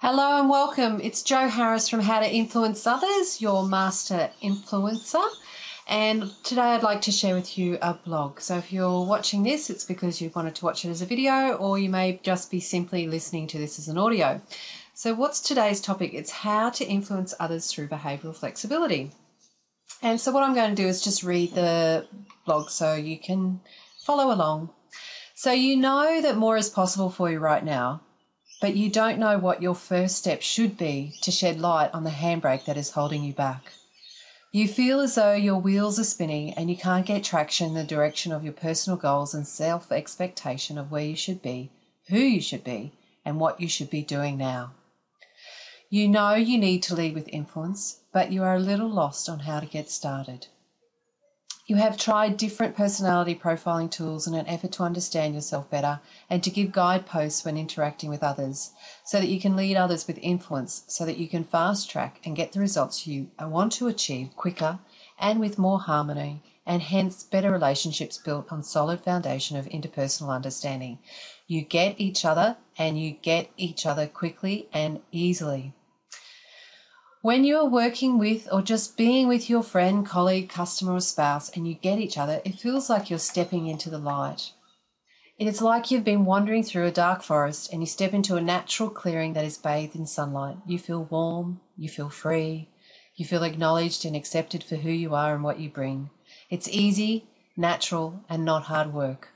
Hello and welcome. It's Jo Harris from How to Influence Others, your master influencer. And today I'd like to share with you a blog. So if you're watching this, it's because you wanted to watch it as a video, or you may just be simply listening to this as an audio. So what's today's topic? It's how to influence others through behavioural flexibility. And so what I'm going to do is just read the blog so you can follow along. So you know that more is possible for you right now, but you don't know what your first step should be to shed light on the handbrake that is holding you back. You feel as though your wheels are spinning and you can't get traction in the direction of your personal goals and self-expectation of where you should be, who you should be, and what you should be doing now. You know you need to lead with influence, but you are a little lost on how to get started. You have tried different personality profiling tools in an effort to understand yourself better and to give guideposts when interacting with others so that you can lead others with influence, so that you can fast track and get the results you want to achieve quicker and with more harmony, and hence better relationships built on solid foundation of interpersonal understanding. You get each other, and you get each other quickly and easily. When you are working with or just being with your friend, colleague, customer or spouse and you get each other, it feels like you're stepping into the light. It is like you've been wandering through a dark forest and you step into a natural clearing that is bathed in sunlight. You feel warm, you feel free, you feel acknowledged and accepted for who you are and what you bring. It's easy, natural and not hard work.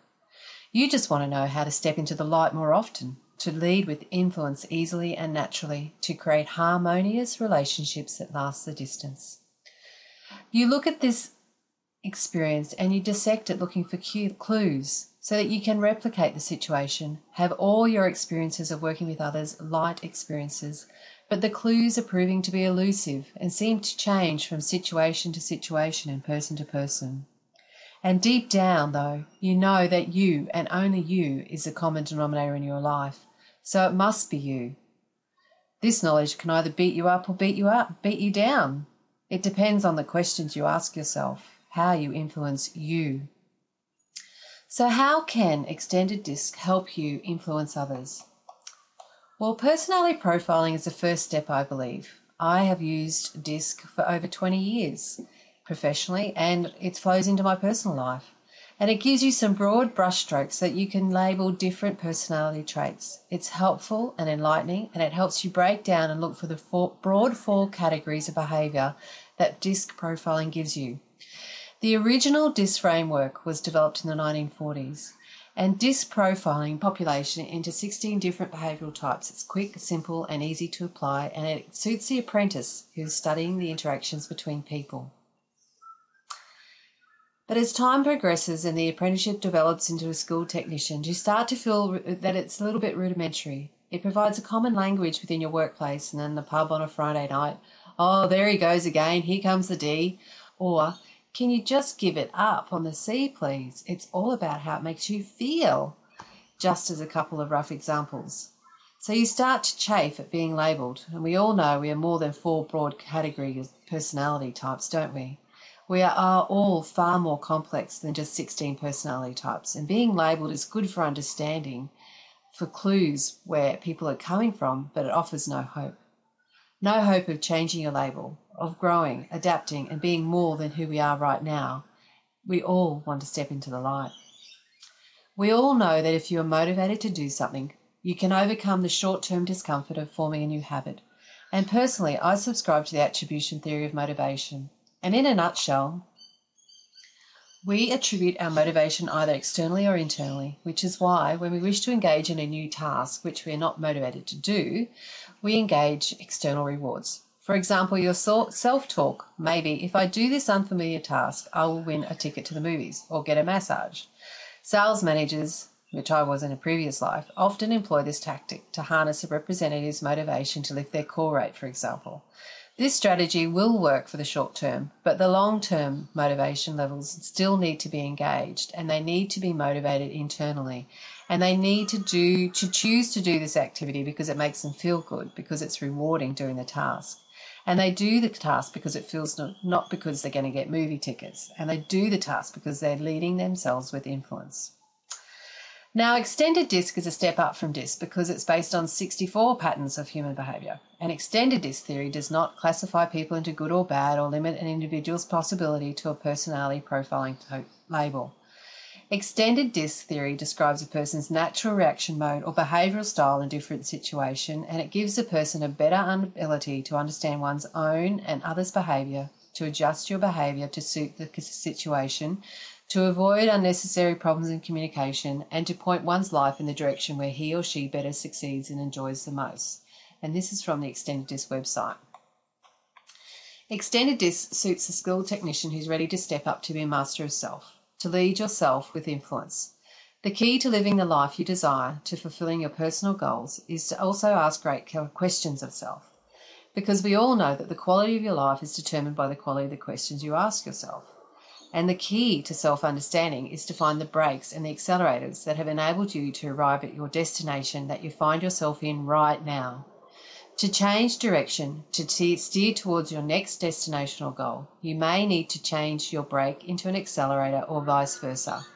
You just want to know how to step into the light more often, to lead with influence easily and naturally, to create harmonious relationships that last the distance. You look at this experience and you dissect it looking for clues so that you can replicate the situation, have all your experiences of working with others light experiences, but the clues are proving to be elusive and seem to change from situation to situation and person to person. And deep down, though, you know that you and only you is the common denominator in your life. So it must be you. This knowledge can either beat you up or beat you down. It depends on the questions you ask yourself, how you influence you. So how can extended DISC help you influence others? Well, personality profiling is the first step, I believe. I have used DISC for over 20 years professionally, and it flows into my personal life. And it gives you some broad brushstrokes that you can label different personality traits. It's helpful and enlightening, and it helps you break down and look for the broad four categories of behaviour that DISC profiling gives you. The original DISC framework was developed in the 1940s, and DISC profiling population into 16 different behavioural types. It's quick, simple and easy to apply, and it suits the apprentice who's studying the interactions between people. But as time progresses and the apprenticeship develops into a skilled technician, you start to feel that it's a little bit rudimentary. It provides a common language within your workplace and in the pub on a Friday night. Oh, there he goes again. Here comes the D. Or, can you just give it up on the C, please? It's all about how it makes you feel, just as a couple of rough examples. So you start to chafe at being labelled, and we all know we are more than four broad categories of personality types, don't we? We are all far more complex than just 16 personality types, and being labelled is good for understanding, for clues where people are coming from, but it offers no hope. No hope of changing your label, of growing, adapting and being more than who we are right now. We all want to step into the light. We all know that if you are motivated to do something, you can overcome the short-term discomfort of forming a new habit. And personally, I subscribe to the attribution theory of motivation. And in a nutshell, we attribute our motivation either externally or internally, which is why when we wish to engage in a new task, which we are not motivated to do, we engage external rewards. For example, your self-talk, maybe if I do this unfamiliar task, I will win a ticket to the movies or get a massage. Sales managers, which I was in a previous life, often employ this tactic to harness a representative's motivation to lift their call rate, for example. This strategy will work for the short term, but the long-term motivation levels still need to be engaged, and they need to be motivated internally. And they need to choose to do this activity because it makes them feel good, because it's rewarding doing the task. And they do the task because it feels not because they're going to get movie tickets. And they do the task because they're leading themselves with influence. Now, extended DISC is a step up from DISC because it's based on 64 patterns of human behaviour. And extended DISC theory does not classify people into good or bad or limit an individual's possibility to a personality profiling label. Extended DISC theory describes a person's natural reaction mode or behavioural style in a different situation, and it gives a person a better ability to understand one's own and others' behaviour, to adjust your behaviour to suit the situation, to avoid unnecessary problems in communication, and to point one's life in the direction where he or she better succeeds and enjoys the most. And this is from the Extended DISC website. Extended DISC suits a skilled technician who's ready to step up to be a master of self, to lead yourself with influence. The key to living the life you desire, to fulfilling your personal goals, is to also ask great questions of self, because we all know that the quality of your life is determined by the quality of the questions you ask yourself. And the key to self-understanding is to find the brakes and the accelerators that have enabled you to arrive at your destination that you find yourself in right now. To change direction, to steer towards your next destination or goal, you may need to change your brake into an accelerator or vice versa.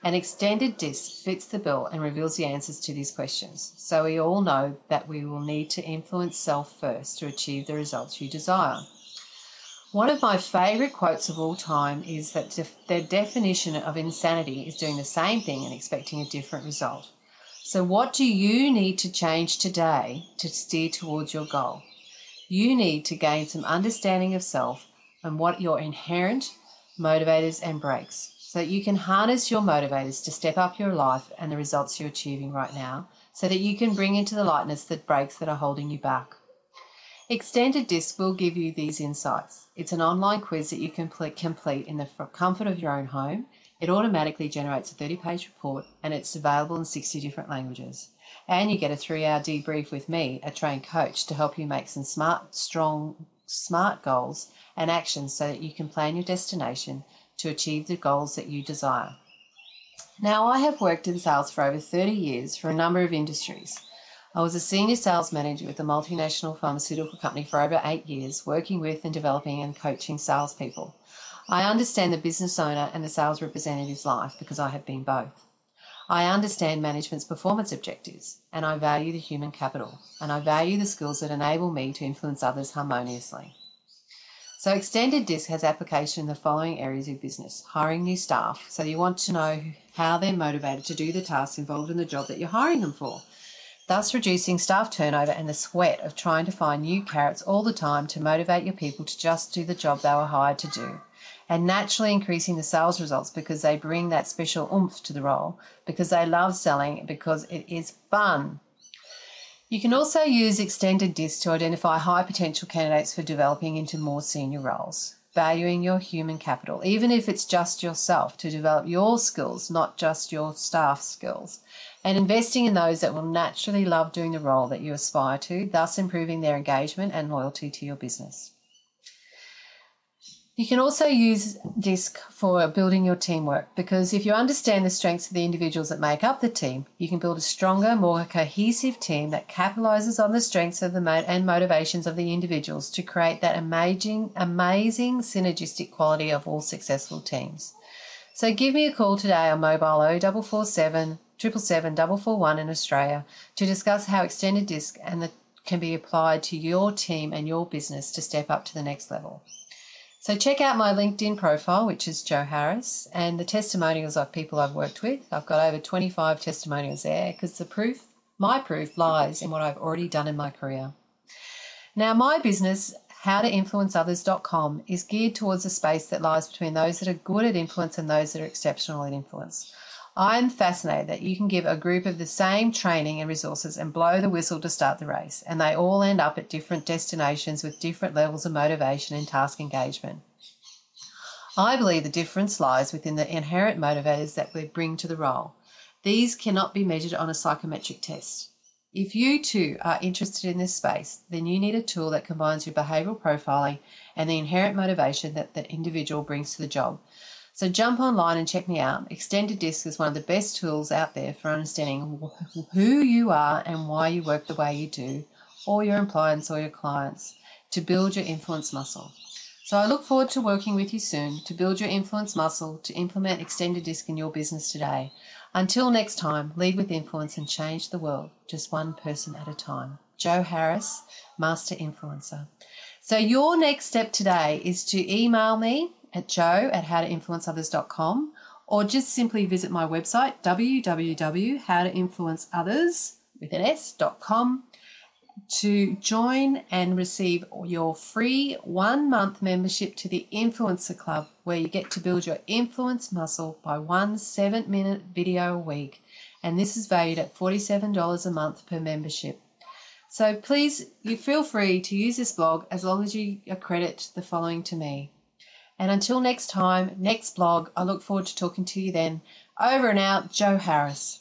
An extended DISC fits the bill and reveals the answers to these questions. So we all know that we will need to influence self first to achieve the results you desire. One of my favourite quotes of all time is that the definition of insanity is doing the same thing and expecting a different result. So what do you need to change today to steer towards your goal? You need to gain some understanding of self and what your inherent motivators and brakes, so that you can harness your motivators to step up your life and the results you're achieving right now, so that you can bring into the lightness the brakes that are holding you back. Extended DISC will give you these insights. It's an online quiz that you can complete in the comfort of your own home. It automatically generates a 30-page report, and it's available in 60 different languages. And you get a 3-hour debrief with me, a trained coach, to help you make some smart goals and actions so that you can plan your destination to achieve the goals that you desire. Now, I have worked in sales for over 30 years for a number of industries. I was a senior sales manager with a multinational pharmaceutical company for over 8 years, working with and developing and coaching salespeople. I understand the business owner and the sales representative's life because I have been both. I understand management's performance objectives, and I value the human capital, and I value the skills that enable me to influence others harmoniously. So Extended DISC has application in the following areas of business: hiring new staff, so you want to know how they're motivated to do the tasks involved in the job that you're hiring them for, thus reducing staff turnover and the sweat of trying to find new carrots all the time to motivate your people to just do the job they were hired to do, and naturally increasing the sales results because they bring that special oomph to the role, because they love selling, because it is fun. You can also use Extended DISC to identify high potential candidates for developing into more senior roles, valuing your human capital, even if it's just yourself, to develop your skills, not just your staff's skills, and investing in those that will naturally love doing the role that you aspire to, thus improving their engagement and loyalty to your business. You can also use DISC for building your teamwork, because if you understand the strengths of the individuals that make up the team, you can build a stronger, more cohesive team that capitalises on the strengths of and motivations of the individuals to create that amazing synergistic quality of all successful teams. So give me a call today on mobile 0447 777 441 in Australia to discuss how Extended DISC can be applied to your team and your business to step up to the next level. So check out my LinkedIn profile, which is Jo Harris, and the testimonials of people I've worked with. I've got over 25 testimonials there because my proof lies in what I've already done in my career. Now, my business, howtoinfluenceothers.com, is geared towards a space that lies between those that are good at influence and those that are exceptional at influence. I'm fascinated that you can give a group of the same training and resources and blow the whistle to start the race, and they all end up at different destinations with different levels of motivation and task engagement. I believe the difference lies within the inherent motivators that we bring to the role. These cannot be measured on a psychometric test. If you too are interested in this space, then you need a tool that combines your behavioural profiling and the inherent motivation that the individual brings to the job. So jump online and check me out. Extended DISC is one of the best tools out there for understanding who you are and why you work the way you do, or your employers or your clients, to build your influence muscle. So I look forward to working with you soon to build your influence muscle to implement Extended DISC in your business today. Until next time, lead with influence and change the world, just one person at a time. Jo Harris, Master Influencer. So your next step today is to email me at jo@howtoinfluenceothers.com, or just simply visit my website, www.howtoinfluenceothers.com, to join and receive your free 1-month membership to the Influencer Club, where you get to build your influence muscle by one 7-minute video a week. And this is valued at $47 a month per membership. So please, you feel free to use this blog as long as you accredit the following to me. And until next time, next blog, I look forward to talking to you then. Over and out, Jo Harris.